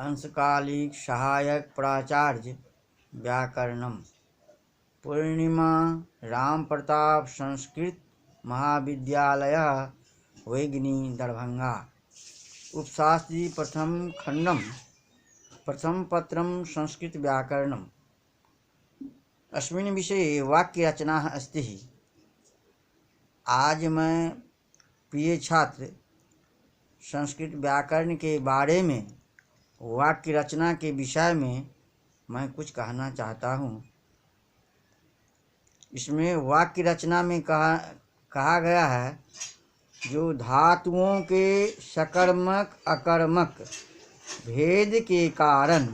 अंशकालिक सहायक प्राचार्य व्याकरणम पूर्णिमा राम प्रताप संस्कृत महाविद्यालय वैगनी दरभंगा उपशास्त्री प्रथम खंडम प्रथम पत्रम संस्कृत व्याकरणम अस्मिन् विषये वाक्य रचना अस्ति। आज मैं प्रिय छात्र संस्कृत व्याकरण के बारे में वाक्य रचना के विषय में मैं कुछ कहना चाहता हूँ। इसमें वाक्य रचना में कहा गया है जो धातुओं के सकर्मक अकर्मक भेद के कारण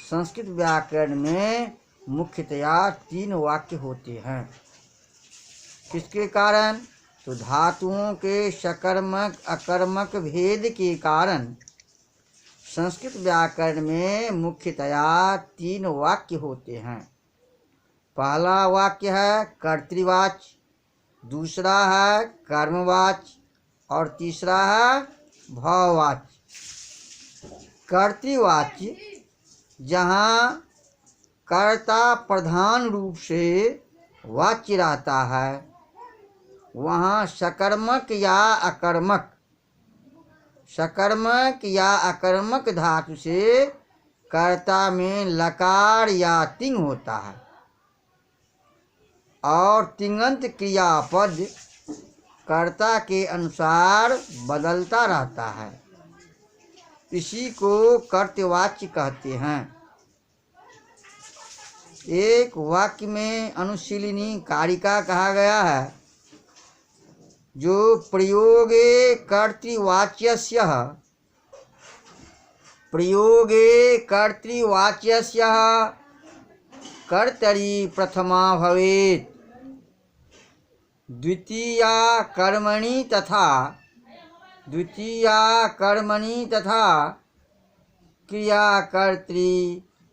संस्कृत व्याकरण में मुख्यतया 3 वाक्य होते हैं। किसके कारण? तो धातुओं के सकर्मक अकर्मक भेद के कारण संस्कृत व्याकरण में मुख्यतया 3 वाक्य होते हैं। पहला वाक्य है कर्तृवाच्य, दूसरा है कर्मवाच्य और तीसरा है भाववाच्य। कर्तृवाच्य जहाँ कर्ता प्रधान रूप से वाच्य रहता है वहाँ सकर्मक या अकर्मक धातु से कर्ता में लकार या तिंग होता है और तिङन्त क्रियापद कर्ता के अनुसार बदलता रहता है। इसी को कर्तृवाच्य कहते हैं। एक वाक्य में अनुशीलनी कारिका कहा गया है जो प्रयोगे कर्तृवाच्यस्य कर्तरि प्रथमा भवेत्, द्वितीया कर्मणि तथा क्रिया कर्तृ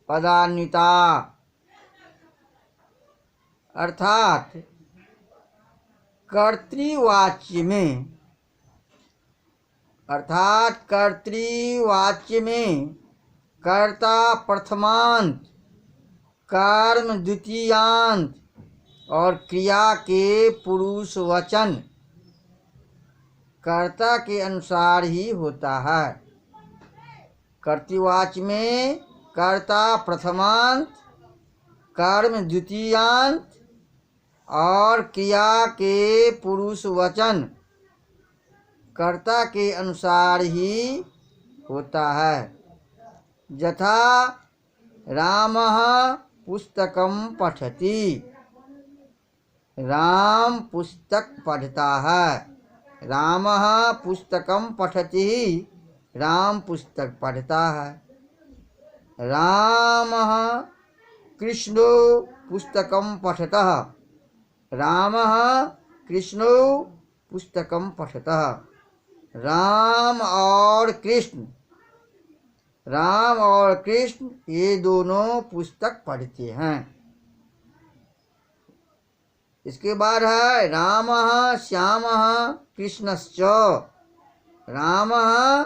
पदान्विता। अर्थात कर्तृवाच्य में कर्ता प्रथमांत, कर्म द्वितीयांत और क्रिया के पुरुष वचन कर्ता के अनुसार ही होता है। कर्तृवाच्य में कर्ता प्रथमांत, कर्म द्वितीयांत और क्रिया के पुरुष वचन कर्ता के अनुसार ही होता है। यथा रामः पुस्तकं पठति, राम पुस्तक पढ़ता है। रामः पुस्तकं पठति, राम पुस्तक पढ़ता है। रामः कृष्णो पुस्तकं पठतः, रामः कृष्णो पुस्तकं पठतः। राम और कृष्ण ये दोनों पुस्तक पढ़ते हैं। इसके बाद है रामः श्यामः कृष्णश्च, रामः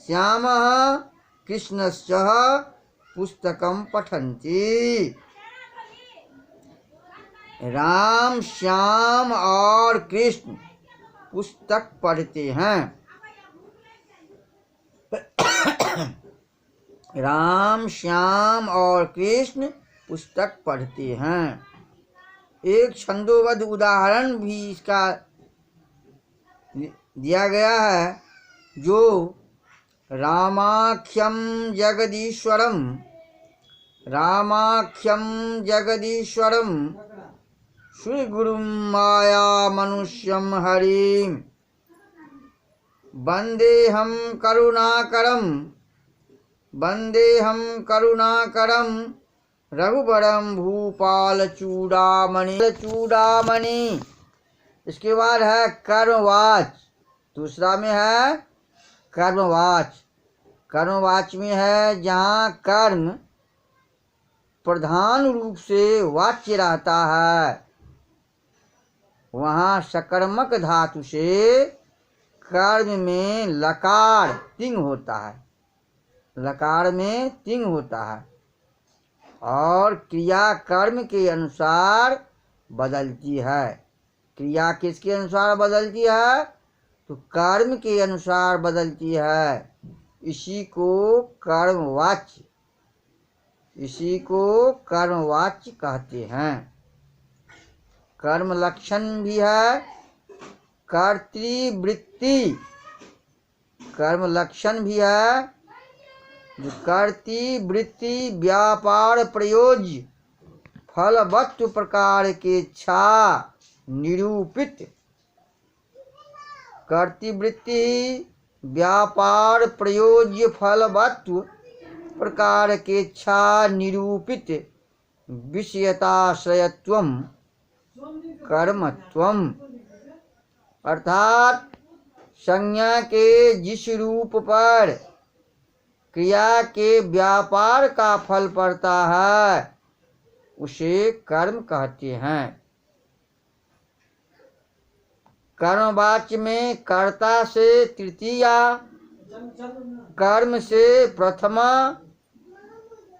श्यामः कृष्णश्च पुस्तकं पठन्ति। राम, श्याम और कृष्ण पुस्तक पढ़ते हैं। राम, श्याम और कृष्ण पुस्तक पढ़ते हैं। एक छंदोबद्ध उदाहरण भी इसका दिया गया है जो रामाख्यम जगदीश्वरम श्री गुरुं माया मनुष्यम हरिम वंदेहम करुणाकरम रघुबरम भूपाल चूड़ामणि। इसके बाद है कर्मवाच्य, दूसरा में है कर्मवाच्य। कर्मवाच्य में है जहाँ कर्म प्रधान रूप से वाच्य रहता है वहाँ सकर्मक धातु से कर्म में लकार तिंग होता है लकार में तिंग होता है और क्रिया कर्म के अनुसार बदलती है। क्रिया किसके अनुसार बदलती है? तो कर्म के अनुसार बदलती है। इसी को कर्मवाच्य कहते हैं। कर्म लक्षण भी है कर्तृवृत्ति। कर्म लक्षण भी है जो कर्तृवृत्ति व्यापार प्रयोज्य फलवत्व प्रकार के इच्छा निरूपित। कर्तृवृत्ति व्यापार प्रयोज्य फलवत्व प्रकार के इच्छा निरूपित विषयताश्रयत्वम कर्मत्वम, अर्थात संज्ञा के जिस रूप पर क्रिया के व्यापार का फल पड़ता है उसे कर्म कहते हैं। कर्मवाच्य में कर्ता से तृतीया, कर्म से प्रथमा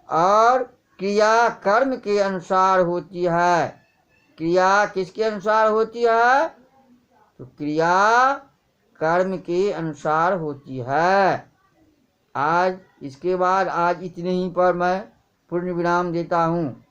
और क्रिया कर्म के अनुसार होती है। क्रिया किसके अनुसार होती है? तो क्रिया कर्म के अनुसार होती है। आज इसके बाद आज इतने ही पर मैं पूर्ण विराम देता हूँ।